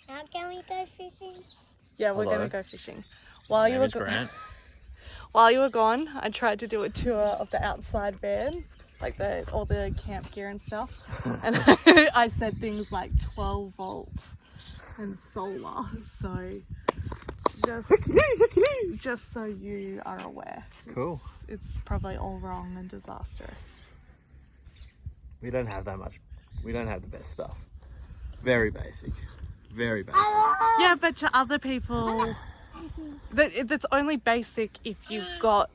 Now can we go fishing? Yeah, we're Hello. going to go fishing. My name is Grant. While you were gone, I tried to do a tour of the outside van, like all the camp gear and stuff. And I said things like 12 volts and solar. So just so you are aware. Cool. It's probably all wrong and disastrous. We don't have that much. We don't have the best stuff. Very basic. Very basic. Yeah, but to other people, that's only basic if you've got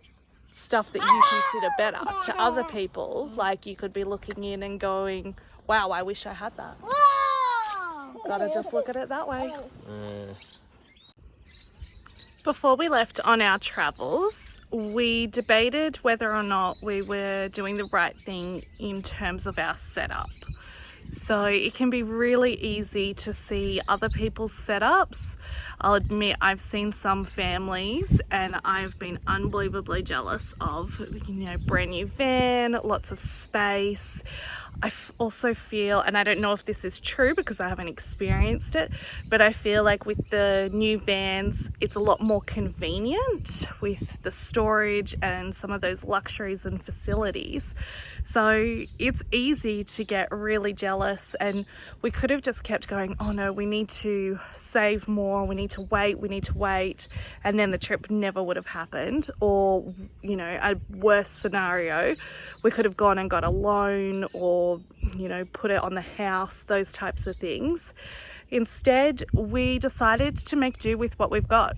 stuff that you consider better. To other people, like, you could be looking in and going, wow, I wish I had that. Whoa! Gotta just look at it that way. Uh, Before we left on our travels, we debated whether or not we were doing the right thing in terms of our setup. So it can be really easy to see other people's setups. I'll admit I've seen some families and I've been unbelievably jealous of, brand new van, lots of space. I also feel, and I don't know if this is true because I haven't experienced it, but I feel like with the new vans, it's a lot more convenient with the storage and some of those luxuries and facilities. So it's easy to get really jealous, and we could have just kept going, oh no, we need to save more, we need to wait, and then the trip never would have happened. Or, a worse scenario, we could have gone and got a loan or, put it on the house, those types of things. Instead, we decided to make do with what we've got.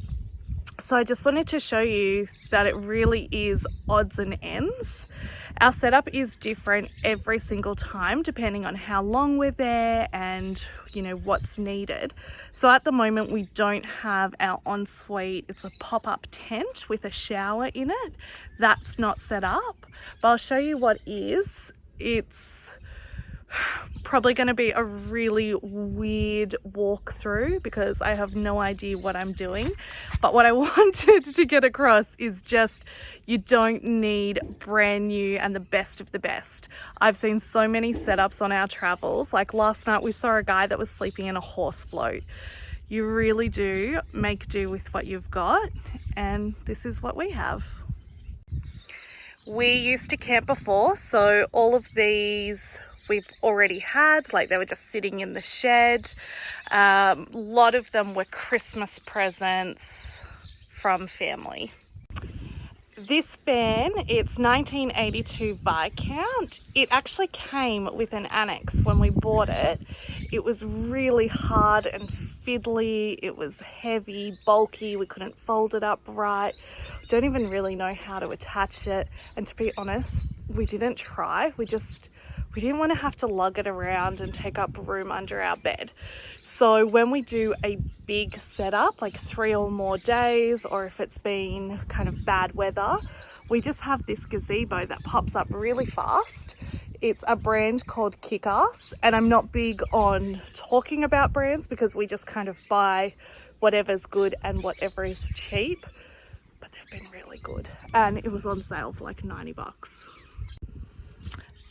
So I just wanted to show you that it really is odds and ends. Our setup is different every single time depending on how long we're there and what's needed. So at the moment we don't have our ensuite. It's a pop-up tent with a shower in it. That's not set up, but I'll show you what is. It's probably going to be a really weird walkthrough because I have no idea what I'm doing. But what I wanted to get across is just, you don't need brand new and the best of the best. I've seen so many setups on our travels. Like last night we saw a guy that was sleeping in a horse float. You really do make do with what you've got, and this is what we have. We used to camp before, so all of these we've already had, like they were just sitting in the shed. A lot of them were Christmas presents from family. This van, it's 1982 Viscount. It actually came with an annex when we bought it. It was really hard and fiddly. It was heavy, bulky. We couldn't fold it up right. Don't even really know how to attach it. And to be honest, we didn't try. We didn't want to have to lug it around and take up room under our bed. So when we do a big setup, like 3 or more days, or if it's been kind of bad weather, we just have this gazebo that pops up really fast. It's a brand called Kick-Ass, and I'm not big on talking about brands because we just kind of buy whatever's good and whatever is cheap, but they've been really good. And it was on sale for like $90.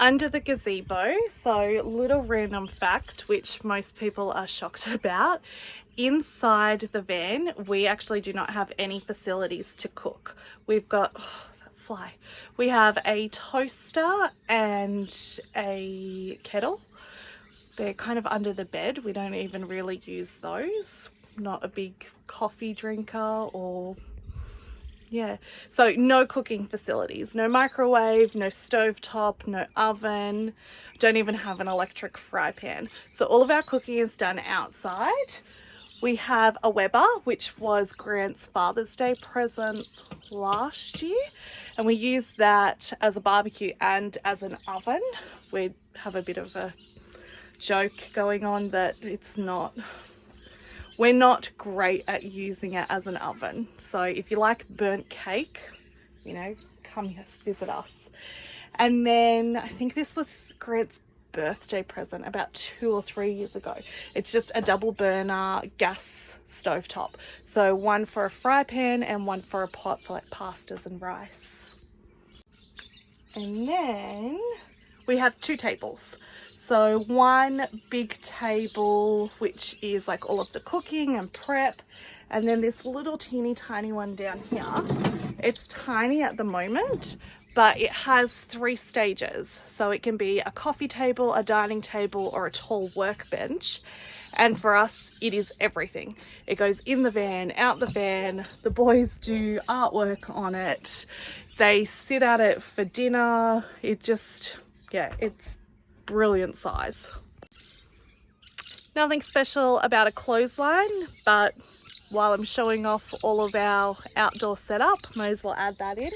Under the gazebo, so little random fact, which most people are shocked about, inside the van, we actually do not have any facilities to cook. We've got, we have a toaster and a kettle. They're kind of under the bed. We don't even really use those. Not a big coffee drinker or... Yeah, so no cooking facilities, no microwave, no stovetop, no oven, don't even have an electric fry pan. So all of our cooking is done outside. We have a Weber, which was Grant's Father's Day present last year, and we use that as a barbecue and as an oven. We have a bit of a joke going on that we're not great at using it as an oven. So if you like burnt cake, come here, visit us. And then I think this was Grant's birthday present about 2 or 3 years ago. It's just a double burner gas stovetop. So one for a fry pan and one for a pot for like pastas and rice. And then we have 2 tables. So one big table, which is like all of the cooking and prep, and then this little teeny tiny one down here. It's tiny at the moment, but it has 3 stages. So it can be a coffee table, a dining table, or a tall workbench. And for us, it is everything. It goes in the van, out the van. The boys do artwork on it. They sit at it for dinner. It just, yeah, it's brilliant size. Nothing special about a clothesline, but while I'm showing off all of our outdoor setup, may as well add that in.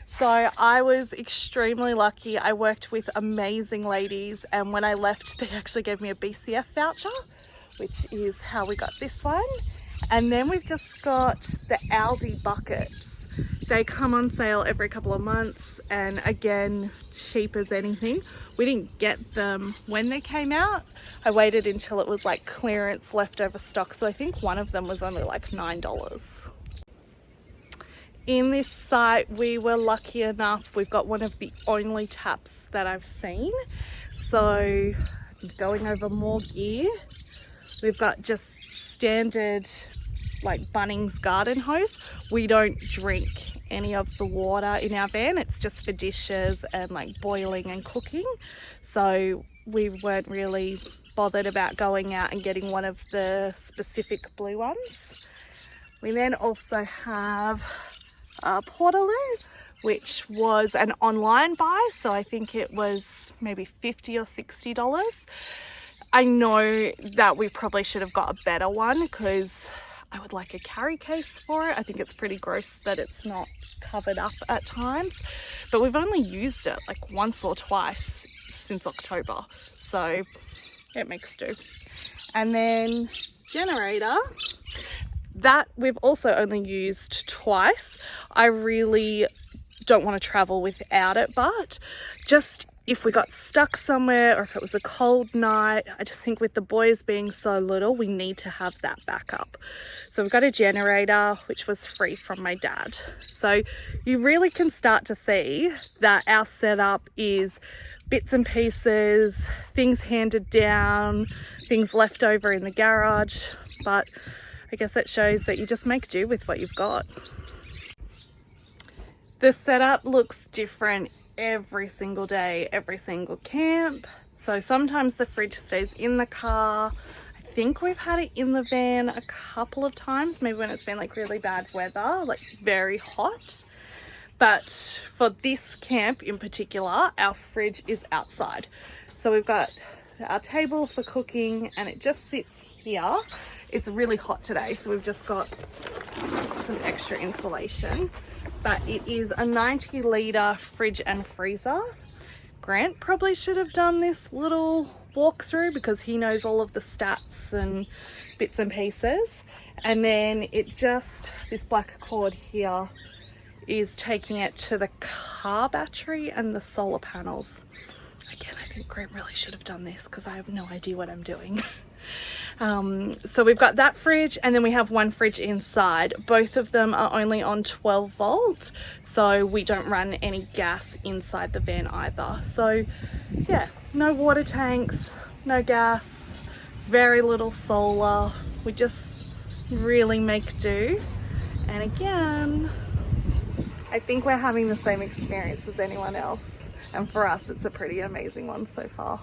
So I was extremely lucky. I worked with amazing ladies, and when I left, they actually gave me a BCF voucher, which is how we got this one. And then we've just got the Aldi buckets. They come on sale every couple of months, and again, cheap as anything. We didn't get them when they came out. I waited until it was like clearance leftover stock, so I think one of them was only like $9. In this site, we were lucky enough, we've got one of the only taps that I've seen. So going over more gear, we've got just standard like Bunnings garden hose. We don't drink any of the water in our van. It's just for dishes and like boiling and cooking. So we weren't really bothered about going out and getting one of the specific blue ones. We then also have Portaloo, which was an online buy, so I think it was maybe $50 or $60. I know that we probably should have got a better one because I would like a carry case for it. I think it's pretty gross that it's not covered up at times, but we've only used it like once or twice since October, so it makes do. And then generator, that we've also only used twice. I really don't want to travel without it, but just if we got stuck somewhere or if it was a cold night, I just think with the boys being so little, we need to have that backup. So we've got a generator, which was free from my dad. So you really can start to see that our setup is bits and pieces, things handed down, things left over in the garage, but I guess that shows that you just make do with what you've got. The setup looks different every single day, every single camp. So sometimes the fridge stays in the car. I think we've had it in the van a couple of times, maybe when it's been like really bad weather, like very hot. But for this camp in particular, our fridge is outside. So we've got our table for cooking and it just sits here. It's really hot today, so we've just got some extra insulation. But it is a 90-litre fridge and freezer. Grant probably should have done this little walkthrough because he knows all of the stats and bits and pieces. And then it just, this black cord here is taking it to the car battery and the solar panels. Again, I think Grant really should have done this because I have no idea what I'm doing. So we've got that fridge and then we have one fridge inside. Both of them are only on 12 volt, so we don't run any gas inside the van either. So yeah, no water tanks, no gas, very little solar. We just really make do. And again, I think we're having the same experience as anyone else. And for us, it's a pretty amazing one so far.